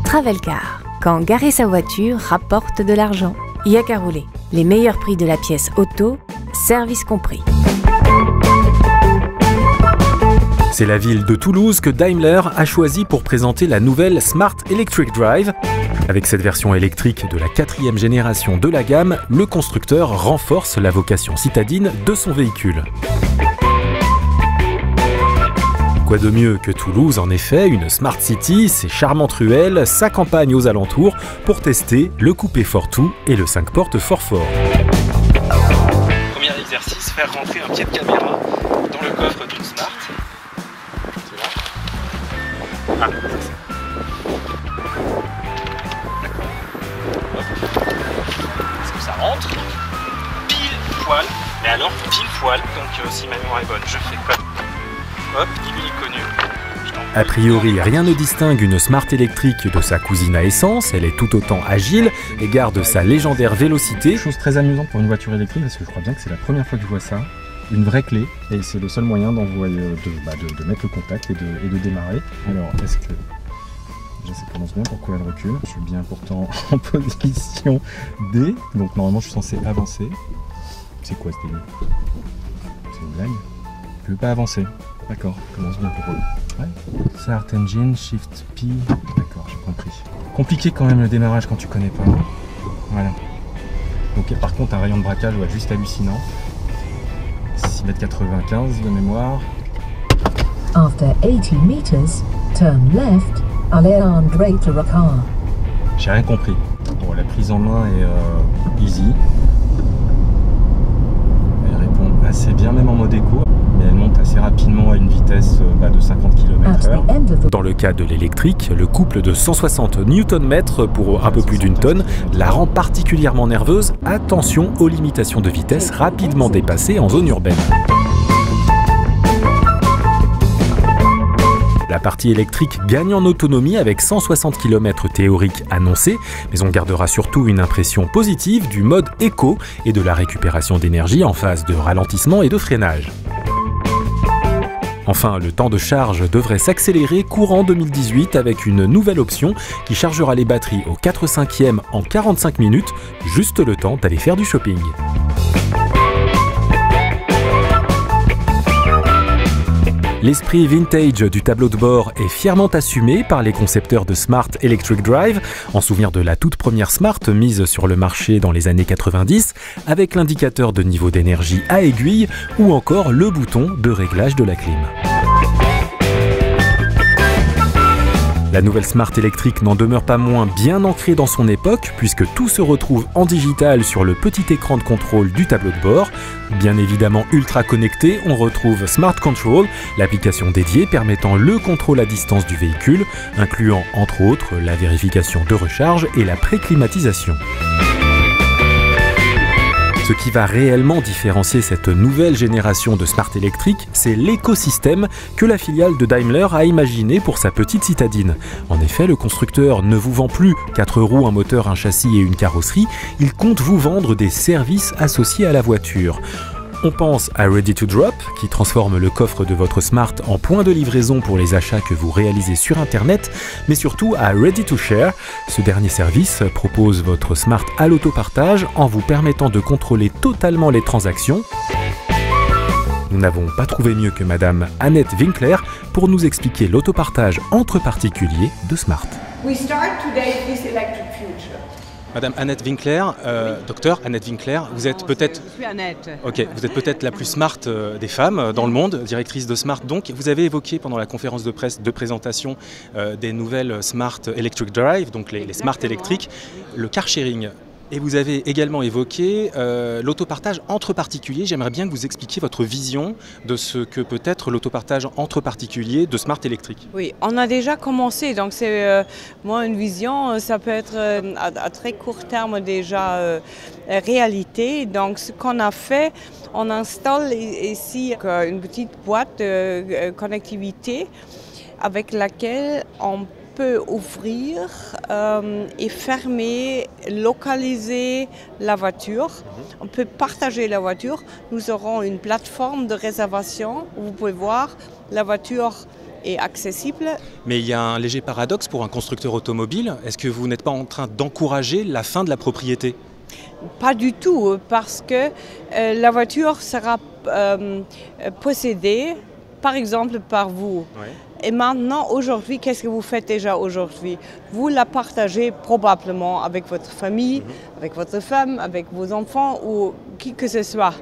Travelcar, quand garer sa voiture rapporte de l'argent. Yaka Roulé, les meilleurs prix de la pièce auto, service compris. C'est la ville de Toulouse que Daimler a choisi pour présenter la nouvelle Smart Electric Drive. Avec cette version électrique de la 4e génération de la gamme, le constructeur renforce la vocation citadine de son véhicule. Quoi de mieux que Toulouse, en effet, une Smart City, ses charmantes ruelles, sa campagne aux alentours, pour tester le coupé Fortwo et le 5 portes Fort. Premier exercice, faire rentrer un pied de caméra dans le coffre d'une Smart. Ah, c'est ça. Est-ce que ça rentre? Pile poil. Mais alors, pile poil. Donc si ma mémoire est bonne, je fais comme. Hop, il est connu. A priori, rien ne distingue une Smart électrique de sa cousine à essence. Elle est tout autant agile et garde sa légendaire vélocité. Chose très amusante pour une voiture électrique, parce que je crois bien que c'est la première fois que je vois ça. Une vraie clé, et c'est le seul moyen d'envoyer, de mettre le contact et de démarrer. Alors, est-ce que... Déjà, ça commence bien, pourquoi elle recule? Je suis bien pourtant en position D, donc normalement je suis censé avancer. C'est quoi ce délire? C'est une blague? Je ne veux pas avancer. D'accord, commence bien pour eux. Ouais. Start Engine, Shift P, d'accord, j'ai compris. Compliqué quand même le démarrage quand tu connais pas. Voilà. Donc par contre un rayon de braquage, ouais, juste hallucinant. 6,95 m de mémoire. After 80 meters, turn left, Alejandro Taracar. J'ai rien compris. Bon, la prise en main est easy. Elle répond assez bien, même en mode éco, mais elle monte assez rapidement à une vitesse de 50 km/h. Dans le cas de l'électrique, le couple de 160 Nm pour un peu plus d'une tonne la rend particulièrement nerveuse. Attention aux limitations de vitesse rapidement dépassées en zone urbaine. La partie électrique gagne en autonomie avec 160 km théoriques annoncés, mais on gardera surtout une impression positive du mode éco et de la récupération d'énergie en phase de ralentissement et de freinage. Enfin, le temps de charge devrait s'accélérer courant 2018 avec une nouvelle option qui chargera les batteries au 4/5e en 45 minutes, juste le temps d'aller faire du shopping. L'esprit vintage du tableau de bord est fièrement assumé par les concepteurs de Smart Electric Drive, en souvenir de la toute première Smart mise sur le marché dans les années 90, avec l'indicateur de niveau d'énergie à aiguille ou encore le bouton de réglage de la clim. La nouvelle Smart électrique n'en demeure pas moins bien ancrée dans son époque, puisque tout se retrouve en digital sur le petit écran de contrôle du tableau de bord. Bien évidemment ultra connecté, on retrouve Smart Control, l'application dédiée permettant le contrôle à distance du véhicule, incluant entre autres la vérification de recharge et la préclimatisation. Ce qui va réellement différencier cette nouvelle génération de Smart électrique, c'est l'écosystème que la filiale de Daimler a imaginé pour sa petite citadine. En effet, le constructeur ne vous vend plus 4 roues, un moteur, un châssis et une carrosserie, il compte vous vendre des services associés à la voiture. On pense à Ready to Drop, qui transforme le coffre de votre Smart en point de livraison pour les achats que vous réalisez sur Internet, mais surtout à Ready to Share. Ce dernier service propose votre Smart à l'autopartage en vous permettant de contrôler totalement les transactions. Nous n'avons pas trouvé mieux que Madame Annette Winkler pour nous expliquer l'autopartage entre particuliers de Smart. We start today this electric future. Madame Annette Winkler, docteur Annette Winkler, vous êtes peut-être... Je suis Annette. Ok, vous êtes peut-être la plus smart des femmes dans le monde, directrice de Smart. Donc, vous avez évoqué pendant la conférence de presse de présentation des nouvelles Smart Electric Drive, donc les Smart électriques, le car sharing. Et vous avez également évoqué l'autopartage entre particuliers. J'aimerais bien que vous expliquiez votre vision de ce que peut être l'autopartage entre particuliers de Smart électrique. Oui, on a déjà commencé, donc c'est moi une vision, ça peut être à très court terme déjà réalité. Donc ce qu'on a fait, on installe ici une petite boîte de connectivité avec laquelle on peut ouvrir et fermer, localiser la voiture. On peut partager la voiture. Nous aurons une plateforme de réservation où vous pouvez voir la voiture et accessible. Mais il y a un léger paradoxe pour un constructeur automobile. Est-ce que vous n'êtes pas en train d'encourager la fin de la propriété? Pas du tout, parce que la voiture sera possédée, par exemple, par vous. Ouais. Et maintenant, aujourd'hui, qu'est-ce que vous faites déjà aujourd'hui? Vous la partagez probablement avec votre famille, avec votre femme, avec vos enfants ou qui que ce soit.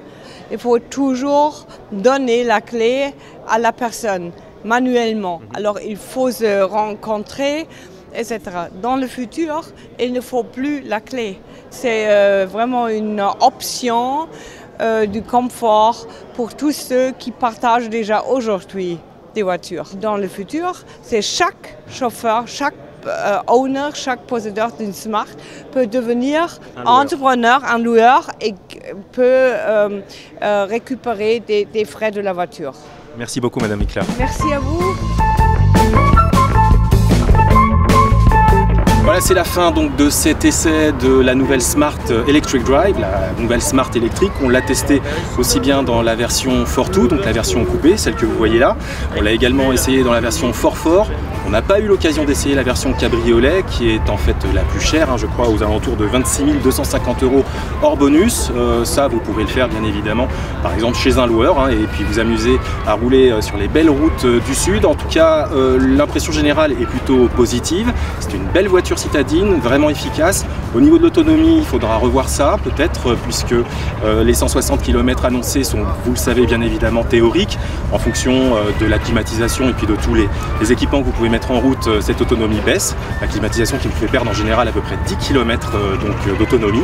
Il faut toujours donner la clé à la personne, manuellement. Alors, il faut se rencontrer, etc. Dans le futur, il ne faut plus la clé. C'est vraiment une option du confort pour tous ceux qui partagent déjà aujourd'hui des voitures. Dans le futur, c'est chaque chauffeur, chaque owner, chaque possédeur d'une Smart peut devenir entrepreneur, un loueur et peut récupérer des frais de la voiture. Merci beaucoup Madame Mikla. Merci à vous. Voilà, c'est la fin donc de cet essai de la nouvelle Smart Electric Drive, la nouvelle Smart électrique. On l'a testé aussi bien dans la version 4.2, donc la version coupée, celle que vous voyez là. On l'a également essayé dans la version 4.4. On n'a pas eu l'occasion d'essayer la version cabriolet, qui est en fait la plus chère, je crois, aux alentours de 26 250 € hors bonus. Ça, vous pouvez le faire bien évidemment, par exemple chez un loueur, et puis vous amuser à rouler sur les belles routes du Sud. En tout cas, l'impression générale est plutôt positive. C'est une belle voiture citadine, vraiment efficace. Au niveau de l'autonomie, il faudra revoir ça peut-être, puisque les 160 km annoncés sont, vous le savez bien évidemment, théoriques. En fonction de la climatisation et puis de tous les équipements que vous pouvez mettre en route, cette autonomie baisse. La climatisation qui vous fait perdre en général à peu près 10 km d'autonomie.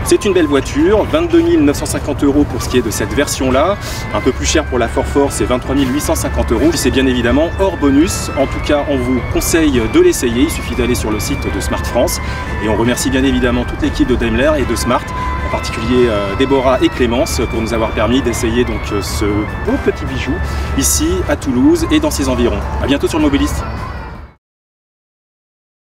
C'est une belle voiture, 22 950 € pour ce qui est de cette version-là. Un peu plus cher pour la 4.4, c'est 23 850 €. C'est bien évidemment hors bonus. En tout cas, on vous conseille de l'essayer. Il suffit d'aller sur le site de Smart France. Et on remercie bien évidemment toute l'équipe de Daimler et de Smart, en particulier Déborah et Clémence, pour nous avoir permis d'essayer donc ce beau petit bijou ici à Toulouse et dans ses environs. À bientôt sur le Mobiliste.